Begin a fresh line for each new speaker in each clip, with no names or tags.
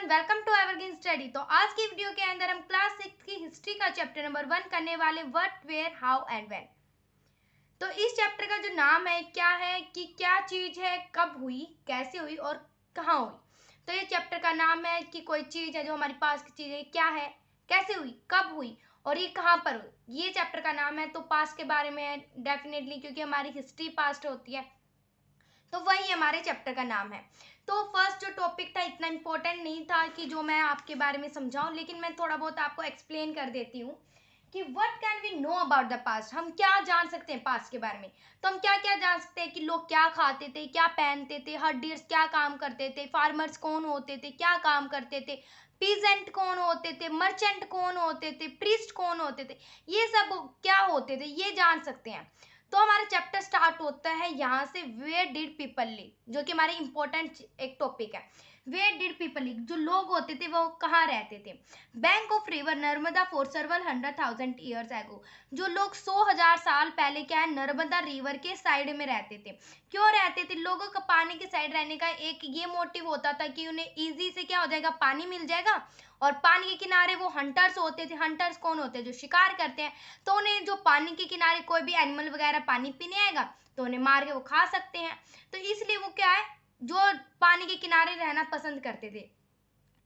Everyone, welcome to evergreen study. तो आज की वीडियो के अंदर हम क्लास 6 की हिस्ट्री का चैप्टर नंबर 1 करने वाले what, where, how and when. तो इस चैप्टर का जो नाम है क्या है कि क्या चीज है, कब हुई, कैसे हुई और कहाँ हुई। तो ये चैप्टर का नाम है कि कोई चीज है जो हमारे पास की चीज है, क्या है, कैसे हुई, कब हुई और ये कहाँ पर हुई। ये चैप्टर का नाम है। तो पास्ट के बारे में है डेफिनेटली, क्योंकि हमारी हिस्ट्री पास्ट होती है, तो वही हमारे चैप्टर का नाम है। तो फर्स्ट जो टॉपिक था इतना इम्पोर्टेंट नहीं था कि जो मैं आपके बारे में समझाऊं, लेकिन मैं थोड़ा बहुत आपको एक्सप्लेन कर देती हूँ कि what can we know about the past. हम क्या जान सकते हैं पास्ट के बारे में। तो हम क्या क्या जान सकते हैं कि लोग क्या खाते थे, क्या पहनते थे, हर्डियर्स क्या काम करते थे, फार्मर्स कौन होते थे, क्या काम करते थे, पीजेंट कौन होते थे, मर्चेंट कौन होते थे, प्रीस्ट कौन होते थे, ये सब क्या होते थे, ये जान सकते हैं। तो हमारा चैप्टर स्टार्ट होता है यहाँ से, वेयर डिड पीपल लिव, जो कि हमारे इंपॉर्टेंट एक टॉपिक है। वेयर डिड पीपल लिव, जो लोग होते थे वो कहाँ रहते थे। Bank of river Narmada for सर्वल 100,000 years ago, जो लोग 100,000 साल पहले क्या है नर्मदा रिवर के साइड में रहते थे। क्यों रहते थे? लोगों का पानी के साइड रहने का एक ये मोटिव होता था कि उन्हें इजी से क्या हो जाएगा, पानी मिल जाएगा। और पानी के किनारे वो हंटर्स होते थे। हंटर्स कौन होते हैं? जो शिकार करते हैं। तो उन्हें जो पानी के किनारे कोई भी एनिमल वगैरह पानी पीने आएगा तो उन्हें मार के वो खा सकते हैं। तो इसलिए वो क्या है, जो पानी के किनारे रहना पसंद करते थे,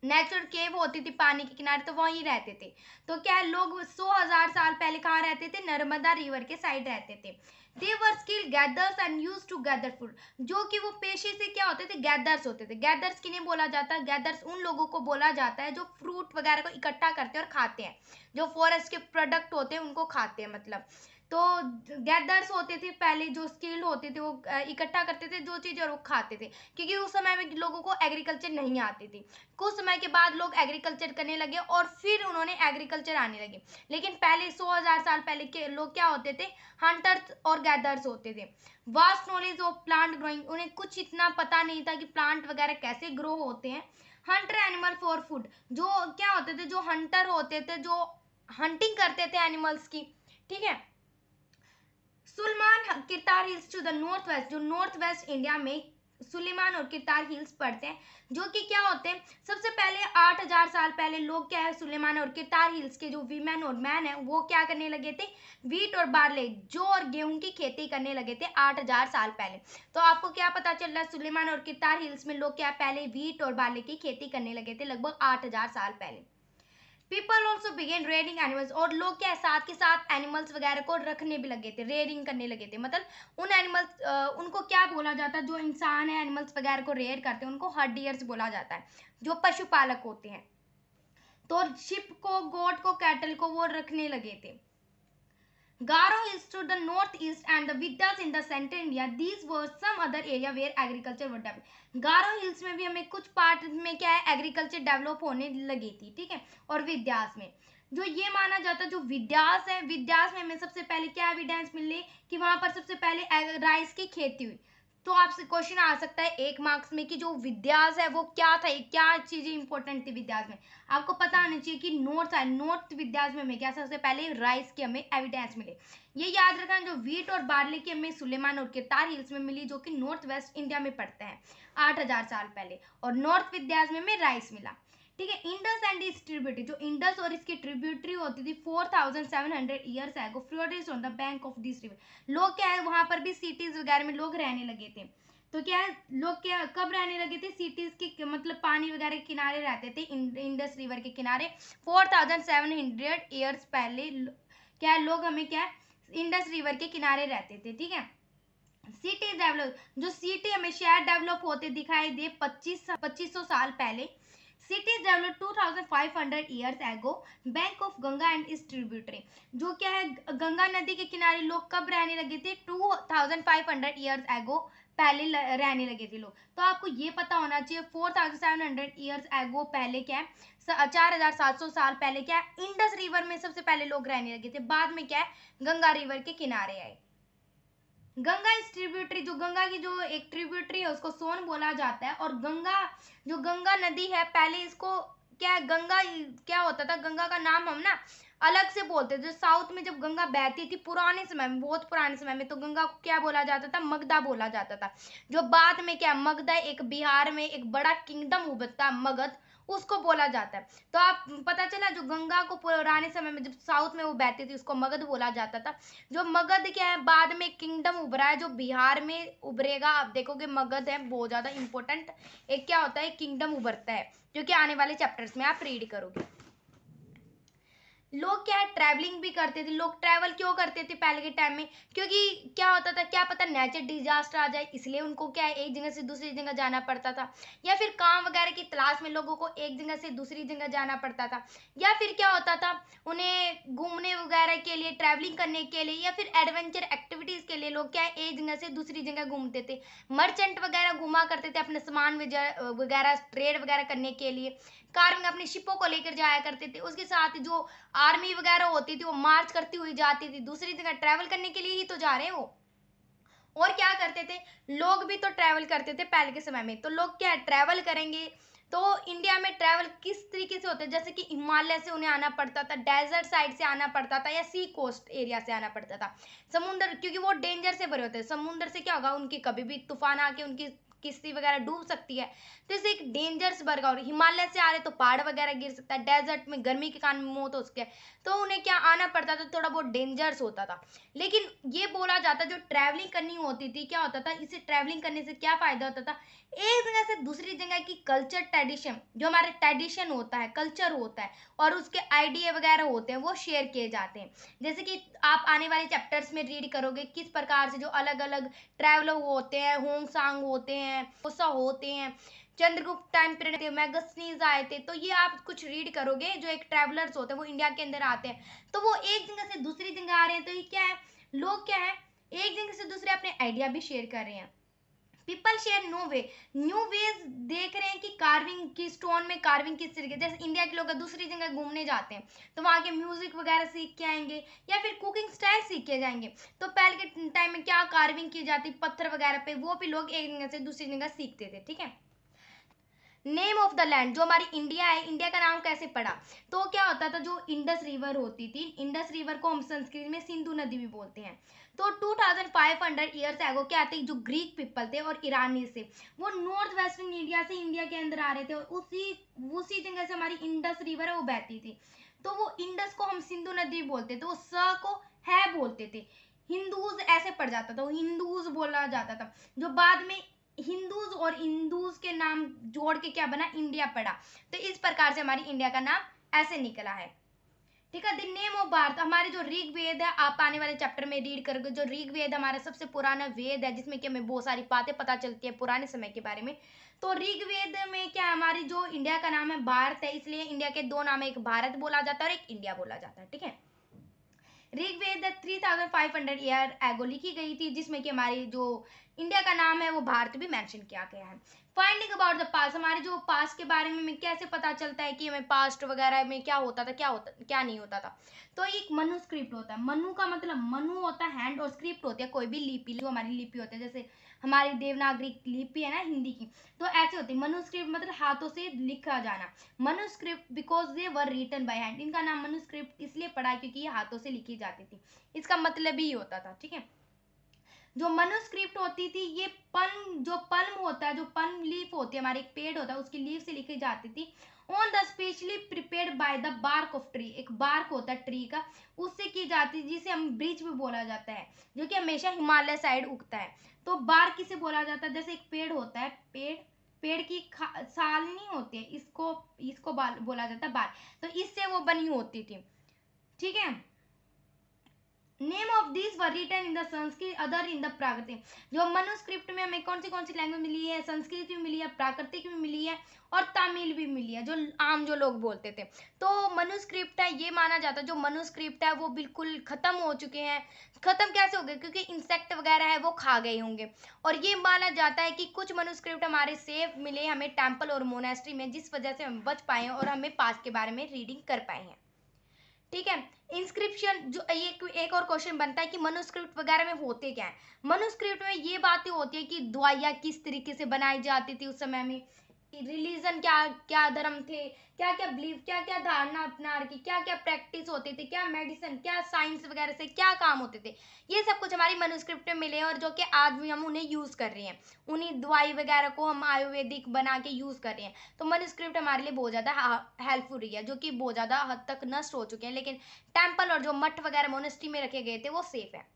नेचुरल केव होती थी पानी के किनारे, तो वहीं रहते थे। तो क्या है, लोग 100,000 साल पहले कहाँ रहते थे? नर्मदा रिवर के साइड रहते थे। They were skilled gathers and use to gather food, जो कि वो पेशे से क्या होते थे, गैदर्स होते थे। गैदर्स किन्हें बोला जाता है? गैदर्स उन लोगों को बोला जाता है जो फ्रूट वगैरह को इकट्ठा करते हैं और खाते हैं, जो फॉरेस्ट के प्रोडक्ट होते हैं उनको खाते हैं मतलब। तो गैदर्स होते थे पहले, जो स्किल्ड होते थे, वो इकट्ठा करते थे जो चीज़ और वो खाते थे, क्योंकि उस समय में लोगों को एग्रीकल्चर नहीं आती थी। कुछ समय के बाद लोग एग्रीकल्चर करने लगे और फिर उन्होंने एग्रीकल्चर आने लगे। लेकिन पहले 100,000 साल पहले के लोग क्या होते थे? हंटर्स और गैदर्स होते थे। Vast knowledge of plant growing, उन्हें कुछ इतना पता नहीं था कि प्लांट वगैरह कैसे ग्रो होते हैं। हंटर एनिमल फॉर फूड, जो क्या होते थे, जो हंटर होते थे, जो हंटिंग करते थे एनिमल्स की, ठीक है। Suleman Kirthar hills to the north west, जो नॉर्थ वेस्ट इंडिया में सुलेमान और किरतार हिल्स पड़ते हैं, जो कि क्या होते हैं, सबसे पहले 8,000 साल पहले लोग क्या है, सुलेमान और किरतार हिल्स के जो वीमेन और मैन है वो क्या करने लगे थे, वीट और बार्ले, जौ और गेहूं की खेती करने लगे थे 8,000 साल पहले। तो आपको क्या पता चल रहा है, सुलेमान और किरतार हिल्स में लोग क्या पहले वीट और बार्ले की खेती करने लगे थे लगभग 8,000 साल पहले। People also began rearing animals, और लोग क्या साथ के साथ एनिमल्स वगैरह को रखने भी लगे थे, रेयरिंग करने लगे थे। मतलब उन एनिमल्स, उनको क्या बोला जाता है, जो इंसान है एनिमल्स वगैरह को रेयर करते हैं उनको हर्डियर्स बोला जाता है, जो पशुपालक होते हैं। तो शिप को, गोट को, कैटल को वो रखने लगे थे। Garo hills to the northeast and the Vidyas in the central India. These were some other area where agriculture was developed. Garo hills में भी हमें कुछ पार्ट में क्या है, एग्रीकल्चर डेवलप होने लगी थी, ठीक है। और विद्यास में, जो ये माना जाता है, जो विद्यास है, विद्यास में हमें सबसे पहले क्या एविडेंस मिली कि वहां पर सबसे पहले राइस की खेती हुई। तो आपसे क्वेश्चन आ सकता है 1 मार्क्स में कि जो विद्यास है वो क्या था, क्या चीजें इंपॉर्टेंट थी विद्यास में। आपको पता होना चाहिए कि नॉर्थ विद्यास में हमें क्या सबसे पहले राइस की हमें एविडेंस मिले। ये याद रखना, जो वीट और बार्ले की हमें सुलेमान और किरतार हिल्स में मिली, जो कि नॉर्थ वेस्ट इंडिया में पड़ते हैं 8,000 साल पहले, और नॉर्थ विद्यास में हमें राइस मिला, ठीक है। इंडस एंड इट्स ट्रिब्यूटरी, जो इंडस और इसकी ट्रिब्यूटरी होती थी 4,700 years ago flourish on the bank of this river. लोग क्या है, वहां पर भी सिटीज वगैरह में लोग रहने लगे थे। तो क्या है, लोग क्या कब रहने लगे थे, सिटीज के मतलब पानी वगैरह के किनारे रहते थे, इंडस रिवर के किनारे 4,700 ईयर्स पहले क्या है, लोग हमें क्या है, इंडस रिवर के किनारे रहते थे, ठीक है। सिटी डेवलप, जो सिटी हमें शहर डेवलप होते दिखाई दे 2500 साल पहले। Cities developed 2,500 years ago. Bank of Ganga and इस ट्रिब्यूटरी, जो क्या है, गंगा नदी के किनारे लोग कब रहने लगे थे, 2,500 years ago पहले रहने लगे थे लोग। तो आपको ये पता होना चाहिए 4,700 years ago पहले क्या है, 4,700 साल पहले क्या है, इंडस रिवर में सबसे पहले लोग रहने लगे थे। बाद में क्या है, गंगा रिवर के किनारे आए। गंगा इस ट्रिब्यूटरी, जो गंगा की जो एक ट्रिब्यूटरी है उसको सोन बोला जाता है। और गंगा, जो गंगा नदी है, पहले इसको क्या है, गंगा क्या होता था, गंगा का नाम हम ना अलग से बोलते थे। जो साउथ में जब गंगा बहती थी पुराने समय में, बहुत पुराने समय में, तो गंगा को क्या बोला जाता था? मगधा बोला जाता था। जो बाद में क्या, मगधा एक बिहार में एक बड़ा किंगडम उभरता मगध, उसको बोला जाता है। तो आप पता चला, जो गंगा को पुराने समय में जब साउथ में वो बहती थी उसको मगध बोला जाता था। जो मगध क्या है, बाद में किंगडम उभरा है जो बिहार में उभरेगा। आप देखोगे मगध है बहुत ज्यादा इंपॉर्टेंट, एक क्या होता है, किंगडम उभरता है, जो कि आने वाले चैप्टर्स में आप रीड करोगे। लोग क्या है, ट्रैवलिंग भी करते थे। लोग ट्रैवल क्यों करते थे पहले के टाइम में? क्योंकि क्या होता था, क्या पता नेचर डिजास्टर आ जाए, इसलिए उनको क्या है, एक जगह से दूसरी जगह जाना पड़ता था। या फिर काम वगैरह की तलाश में लोगों को एक जगह से दूसरी जगह जाना पड़ता था। या फिर क्या होता था, उन्हें घूमने वगैरह के लिए, ट्रैवलिंग करने के लिए, या फिर एडवेंचर एक्टिविटीज के लिए लोग क्या है, एक जगह से दूसरी जगह घूमते थे। मर्चेंट वगैरह घुमा करते थे अपने सामान वगैरह ट्रेड वगैरह करने के लिए। कार्विंग अपने शिपों को लेकर जाया करते थे। उसके साथ जो आर्मी वगैरह होती थी वो मार्च करती हुई जाती थी, दूसरी जगह ट्रैवल करने के लिए ही तो जा रहे हैं वो। और क्या करते थे, लोग भी तो ट्रैवल करते थे पहले के समय में। तो लोग क्या ट्रैवल करेंगे, तो इंडिया में ट्रैवल किस तरीके से होता है, जैसे कि हिमालय से उन्हें आना पड़ता था, डेजर्ट साइड से आना पड़ता था, या सी कोस्ट एरिया से आना पड़ता था। समुद्र, क्योंकि वो डेंजर से भरे होते हैं, समुद्र से क्या होगा, उनकी कभी भी तूफान आके उनकी किश्ती वगैरह डूब सकती है। तो इसे एक डेंजरस वर्ग, और हिमालय से आ रहे तो पहाड़ वगैरह गिर सकता है, डेजर्ट में गर्मी के कारण मौत हो सकती है। तो उन्हें क्या आना पड़ता था, थोड़ा बहुत डेंजरस होता था। लेकिन ये बोला जाता, जो ट्रैवलिंग करनी होती थी, क्या होता था, इसे ट्रैवलिंग करने से क्या फायदा होता था, एक जगह से दूसरी जगह की कल्चर ट्रेडिशन, जो हमारे ट्रेडिशन होता है, कल्चर होता है, और उसके आइडिया वगैरह होते हैं, वो शेयर किए जाते हैं। जैसे कि आप आने वाले चैप्टर्स में रीड करोगे किस प्रकार से जो अलग अलग ट्रैवलर होते हैं, होंगसांग होते हैं, कोसा होते हैं, चंद्रगुप्त टाइम पीरियड मैगस्नीज आए थे। तो ये आप कुछ रीड करोगे, जो एक ट्रैवलर्स होते हैं वो इंडिया के अंदर आते हैं, तो वो एक जगह से दूसरी जगह आ रहे हैं। तो ये क्या है, लोग क्या है, एक जगह से दूसरे अपने आइडिया भी शेयर कर रहे हैं। पीपल शेयर नो वे, न्यू वेज देख रहे हैं कि कार्विंग की, स्टोन में कार्विंग किस तरीके, जैसे इंडिया के लोग दूसरी जगह घूमने जाते हैं तो वहाँ के म्यूजिक वगैरह सीख के आएंगे, या फिर कुकिंग स्टाइल सीख के जाएंगे। तो पहले के टाइम में क्या कार्विंग की जाती पत्थर वगैरह पे, वो भी लोग एक जगह से दूसरी जगह सीखते थे। ठीक है, नेम ऑफ द लैंड, जो हमारी इंडिया है, इंडिया का नाम कैसे पड़ा? तो क्या होता था, जो इंडस रिवर होती थी, इंडस रिवर को हम संस्कृत में सिंधु नदी भी बोलते हैं। तो 2500 ईयर्स एगो क्या थे, जो ग्रीक पीपल थे और ईरानी से, वो नॉर्थ वेस्टर्न इंडिया से इंडिया के अंदर आ रहे थे, और उसी जगह से हमारी इंडस रिवर है वो बहती थी। तो वो इंडस को हम सिंधु नदी बोलते थे, वो स को है बोलते थे। हिंदूज ऐसे पड़ जाता था, वो हिंदूज बोला जाता था। जो बाद में हिंदूज और इंदूज के नाम जोड़ के क्या बना, इंडिया पड़ा। तो इस प्रकार से हमारी इंडिया का नाम ऐसे निकला है। ठीक है, द नेम ऑफ भारत, हमारे जो ऋग वेद है, आप आने वाले चैप्टर में रीड करोगे। जो ऋग वेद हमारा सबसे पुराना वेद है, जिसमें कि हमें बहुत सारी बातें पता चलती है पुराने समय के बारे में। तो ऋग वेद में क्या, हमारी जो इंडिया का नाम है भारत है, इसलिए इंडिया के दो नाम है, एक भारत बोला जाता है और एक इंडिया बोला जाता है। ठीक है, ऋग्वेद 3500 ईयर एगो लिखी गई थी, जिसमें कि हमारी जो इंडिया का नाम है वो भारत भी मेंशन किया गया है। फाइंडिंग अबाउट द पास्ट, हमारे जो पास्ट के बारे में कैसे पता चलता है कि हमें पास्ट वगैरह में क्या होता था, क्या नहीं होता था। तो एक मनुस्क्रिप्ट होता है, मनु का मतलब, मनु होता है हैंड, और स्क्रिप्ट होती है कोई भी लिपि, जो हमारी लिपि होती है, जैसे हमारी देवनागरी लिपि है ना हिंदी की, तो ऐसे होती है। मनुस्क्रिप्ट मतलब हाथों से लिखा जाना, manuscript because they were written by hand, इनका नाम मनुस्क्रिप्ट इसलिए पड़ा क्योंकि ये हाथों से लिखी जाती थी, इसका मतलब ही होता था। ठीक है, जो मनुस्क्रिप्ट होती थी, ये पल्म होता है, जो पल्म लीफ होती है, हमारे एक पेड़ होता है उसकी लीफ से लिखी जाती थी। On the specially prepared by the bark of tree, एक बार्क होता है ट्री का, उससे की जाती है, जिसे हम ब्रिज भी बोला जाता है, जो कि हमेशा हिमालय साइड उगता है। तो बार्क किसे बोला जाता है, जैसे एक पेड़ होता है, पेड़ की साल नहीं होती है, इसको बोला जाता है बार्क, तो इससे वो बनी होती थी। ठीक है, name of this were written in the Sanskrit, other in the प्राकृतिक, जो मनुस्क्रिप्ट में हमें कौन सी लैंग्वेज मिली है, संस्कृत भी मिली है, प्राकृतिक भी मिली है, और तमिल भी मिली है, जो आम जो लोग बोलते थे। तो मनुस्क्रिप्ट है, ये माना जाता है जो मनुस्क्रिप्ट है वो बिल्कुल खत्म हो चुके हैं। खत्म कैसे हो गए, क्योंकि इंसेक्ट वगैरह है वो खा गए होंगे। और ये माना जाता है कि कुछ मनुस्क्रिप्ट हमारे सेफ मिले हमें टेम्पल और मोनेस्ट्री में, जिस वजह से हम बच पाए हैं और हमें पास्ट के बारे में रीडिंग कर पाए हैं। ठीक है, इंस्क्रिप्शन, जो एक और क्वेश्चन बनता है कि मनुस्क्रिप्ट वगैरह में होते क्या है। मनुस्क्रिप्ट में ये बातें होती है कि दवाइयाँ किस तरीके से बनाई जाती थी उस समय में, रिलीजन क्या क्या धर्म थे, क्या क्या बिलीव, क्या क्या धारणा अपना रखी, क्या क्या प्रैक्टिस होते थे, क्या मेडिसिन, क्या साइंस वगैरह से क्या काम होते थे, ये सब कुछ हमारी मनुस्क्रिप्ट में मिले हैं और जो कि आज भी हम उन्हें यूज कर रहे हैं, उन्हीं दवाई वगैरह को हम आयुर्वेदिक बना के यूज कर रहे हैं। तो मनुस्क्रिप्ट हमारे लिए बहुत ज्यादा हेल्पफुल रही है, जो कि बहुत ज्यादा हद तक नष्ट हो चुके हैं, लेकिन टेम्पल और जो मठ वगैरह मोनेस्ट्री में रखे गए थे वो सेफ है।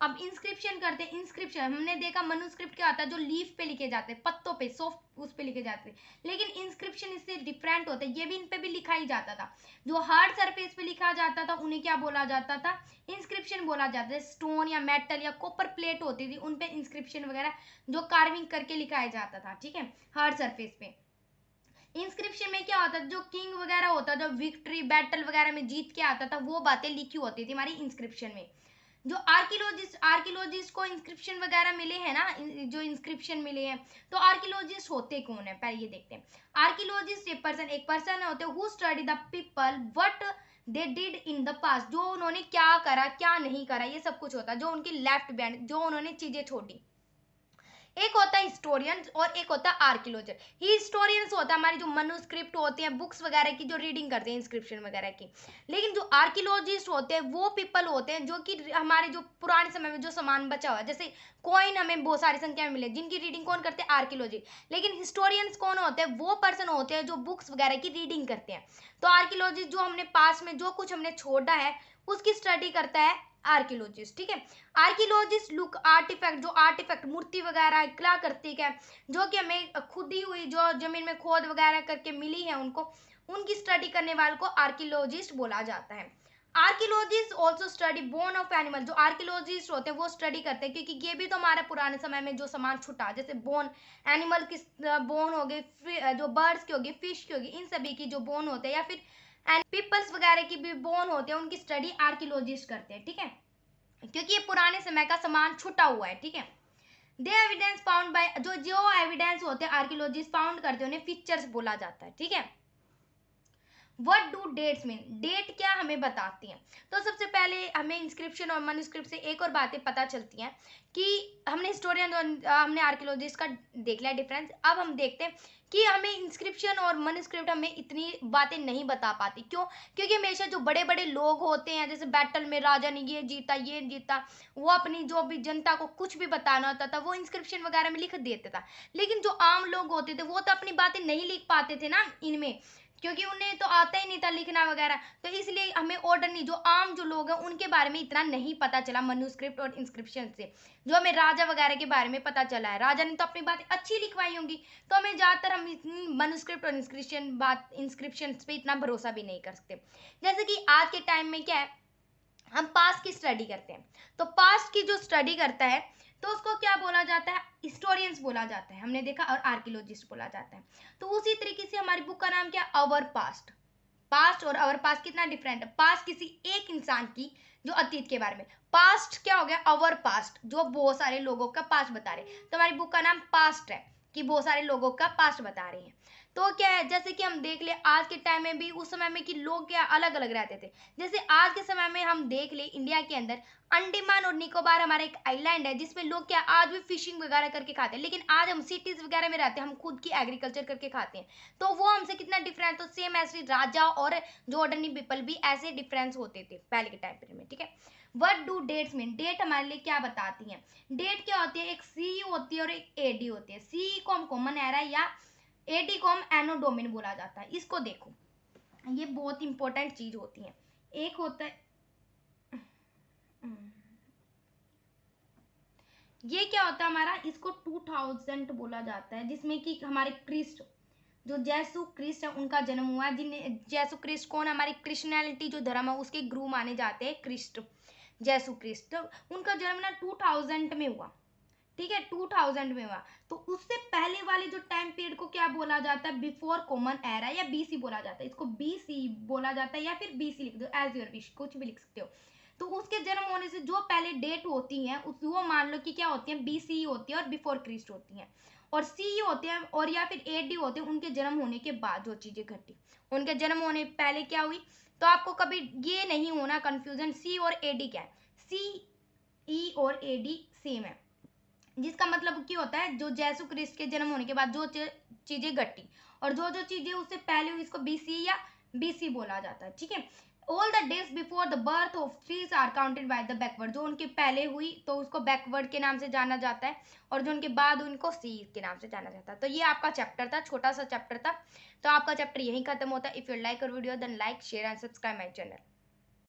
अब इंस्क्रिप्शन करते हैं। इंस्क्रिप्शन हमने देखा, मनुस्क्रिप्ट क्या होता है, जो लीफ पे लिखे जाते हैं, पत्तों पे, सॉफ्ट उस पे लिखे जाते हैं, लेकिन इंस्क्रिप्शन इससे डिफरेंट होता है। ये भी इन पे भी लिखा ही जाता था। जो हार्ड सरफेस पे लिखा जाता था उन्हें क्या बोला जाता था, इंस्क्रिप्शन बोला जाता है। स्टोन या मेटल या कॉपर प्लेट होती थी, उन पे इंस्क्रिप्शन वगैरह जो कार्विंग करके लिखाया जाता था, ठीक है, हार्ड सरफेस पे। इंस्क्रिप्शन में क्या होता था, जो किंग वगैरह होता था, विक्ट्री बैटल वगैरह में जीत के आता था, वो बातें लिखी होती थी हमारी इंस्क्रिप्शन में। जो आर्कियोलॉजिस्ट को इंस्क्रिप्शन वगैरह मिले हैं ना, जो इंस्क्रिप्शन मिले हैं, तो आर्कियोलॉजिस्ट होते कौन है, पहले ये देखते हैं। आर्कियोलॉजिस्ट एक पर्सन होते हैं who study the people what they did in the past, जो उन्होंने क्या करा क्या नहीं करा, ये सब कुछ होता है, जो उनकी लेफ्ट बिहाइंड, जो उन्होंने चीजें छोड़ी। एक होता है हिस्टोरियन और एक होता है आर्कियोलॉजर। हिस्टोरियंस होता है हमारी जो मनुस्क्रिप्ट होते हैं, बुक्स वगैरह की जो रीडिंग करते हैं इंस्क्रिप्शन वगैरह की। लेकिन जो आर्कियोलॉजिस्ट होते हैं वो पीपल होते हैं जो कि हमारे जो पुराने समय में जो सामान बचा हुआ है, जैसे कॉइन हमें बहुत सारी संख्या में मिले, जिनकी रीडिंग कौन करते हैं, आर्कियोलॉजी। लेकिन हिस्टोरियंस कौन होते हैं, वो पर्सन होते हैं जो बुक्स वगैरह की रीडिंग करते हैं। तो आर्कियोलॉजिस्ट जो हमने पास में जो कुछ हमने छोड़ा है उसकी स्टडी करता है आर्कियोलॉजिस्ट, ठीक है। आर्कियोलॉजिस्ट लुक आर्टिफैक्ट, जो आर्टिफैक्ट मूर्ति वगैरह कलाकृति है जो कि हमें खुदी हुई जो जमीन में खोद वगैरह करके मिली है, उनकी स्टडी करने वाले को आर्कियोलॉजिस्ट बोला जाता है। Archaeologist also study bone of animal, जो आर्कियोलॉजिस्ट होते हैं वो स्टडी करते हैं, क्योंकि ये भी तो हमारे पुराने समय में जो सामान छुटा, जैसे बोन, एनिमल की बोन हो गई, जो बर्ड्स की होगी, फिश की होगी, इन सभी की जो बोन होते हैं, या फिर एंड पीपल्स वगैरह की भी बोन होते हैं, उनकी स्टडी आर्कियोलॉजिस्ट करते हैं, ठीक है, क्योंकि ये पुराने समय का सामान छुटा हुआ है, ठीक है। दे एविडेंस फाउंड बाय, जो जो एविडेंस होते हैं आर्कियोलॉजिस्ट फाउंड करते हैं उन्हें फीचर्स बोला जाता है, ठीक है। What do dates mean, date क्या हमें बताती हैं। तो सबसे पहले हमें इंस्क्रिप्शन और मनुस्क्रिप्ट से एक और बातें पता चलती हैं कि हमने हिस्टोरियन और हमने आर्कियोलॉजिस्ट का देख लिया डिफरेंस। अब हम देखते हैं कि हमें इंस्क्रिप्शन और मनुस्क्रिप्ट हमें इतनी बातें नहीं बता पाती, क्यों, क्योंकि हमेशा जो बड़े बड़े लोग होते हैं, जैसे बैटल में राजा ने ये जीता, वो अपनी जो भी जनता को कुछ भी बताना होता था वो इंस्क्रिप्शन वगैरह में लिख देता था। लेकिन जो आम लोग होते थे वो तो अपनी बातें नहीं लिख पाते थे ना इनमें, क्योंकि उन्हें तो आता ही नहीं था लिखना वगैरह। तो इसलिए हमें ऑर्डर नहीं, जो आम जो लोग हैं उनके बारे में इतना नहीं पता चला मनुस्क्रिप्ट और इंस्क्रिप्शन से। जो हमें राजा वगैरह के बारे में पता चला है, राजा ने तो अपनी बातें अच्छी लिखवाई होंगी, तो हमें ज़्यादातर हम इतनी मनुस्क्रिप्ट और इंस्क्रिप्शन पे इतना भरोसा भी नहीं कर सकते। जैसे कि आज के टाइम में क्या है, हम पास्ट की स्टडी करते हैं, तो पास्ट की जो स्टडी करता है तो उसको क्या बोला जाता है, हिस्टोरियंस बोला जाता है, हमने देखा, और आर्कियोलॉजिस्ट बोला जाता है। तो उसी तरीके से हमारी बुक का नाम क्या, अवर पास्ट। पास्ट और अवर पास्ट कितना डिफरेंट है। पास्ट किसी एक इंसान की जो अतीत के बारे में, पास्ट क्या हो गया, अवर पास्ट जो बहुत सारे लोगों का पास्ट बता रहे, तो हमारी बुक का नाम पास्ट है कि बहुत सारे लोगों का पास्ट बता रहे हैं। तो क्या है, जैसे कि हम देख ले आज के टाइम में भी, उस समय में कि लोग क्या अलग अलग रहते थे। जैसे आज के समय में हम देख ले इंडिया के अंदर अंडमान और निकोबार हमारा एक आइलैंड है, जिसमें लोग क्या आज भी फिशिंग वगैरह करके खाते हैं, लेकिन आज हम सिटीज वगैरह में रहते हैं, हम खुद की एग्रीकल्चर करके खाते हैं। तो वो हमसे कितना डिफरेंट, तो सेम ऐसे राजा और जो ऑर्डनरी पीपल भी ऐसे डिफरेंस होते थे पहले के टाइम पीरियड में, ठीक है। What do dates mean, date हमारे लिए क्या बताती है। डेट क्या होती है, एक सी होती है और एक एडी होती है। सी को हम कॉमन एरा या एडी को हम एनो डोमेन बोला जाता है। इसको देखो, ये बहुत इंपॉर्टेंट चीज होती है। एक होता है, ये क्या होता है हमारा, इसको 2000 बोला जाता है, जिसमें कि हमारे क्रिस्ट, जो जैसु क्रिस्ट है उनका जन्म हुआ है। जिन जैसु क्रिस्ट कौन, हमारी क्रिश्चियनिटी जो धर्म है उसके गुरु माने जाते हैं क्रिस्ट, जैसु क्रिस्ट। तो उनका जन्म ना 2000 में हुआ, ठीक है, 2000 में हुआ। तो उससे पहले वाले जो टाइम पीरियड को क्या बोला जाता है, बिफोर कॉमन एरा या बीसी बोला जाता है। इसको बीसी बोला जाता है या फिर बीसी लिख दो, एज योर विश, कुछ भी लिख सकते हो। तो उसके जन्म होने से जो पहले डेट होती है उस वो मान लो कि क्या होती है, बीसी होती है और बिफोर क्रिस्ट होती है, और सी होते हैं और या फिर एडी होते हैं उनके जन्म होने के बाद जो चीजें घटी। उनके जन्म होने पहले क्या हुई, तो आपको कभी ये नहीं होना कंफ्यूजन सी और एडी क्या है। सी, ई और एडी सेम है। जिसका मतलब क्या होता है, जो यीशु क्रिस्ट के जन्म होने के बाद जो चीजें घटी और जो जो चीजें उससे पहले हुई, इसको बीसी या बीसी बोला जाता है। ठीक है, all the days before the birth of trees are counted by the backward, जो उनके पहले हुई तो उसको बैकवर्ड के नाम से जाना जाता है, और जो उनके बाद उनको सी के नाम से जाना जाता है। तो ये आपका चैप्टर था, छोटा सा चैप्टर था। तो आपका चैप्टर यहीं खत्म होता है। If you like our video then like share and subscribe my channel.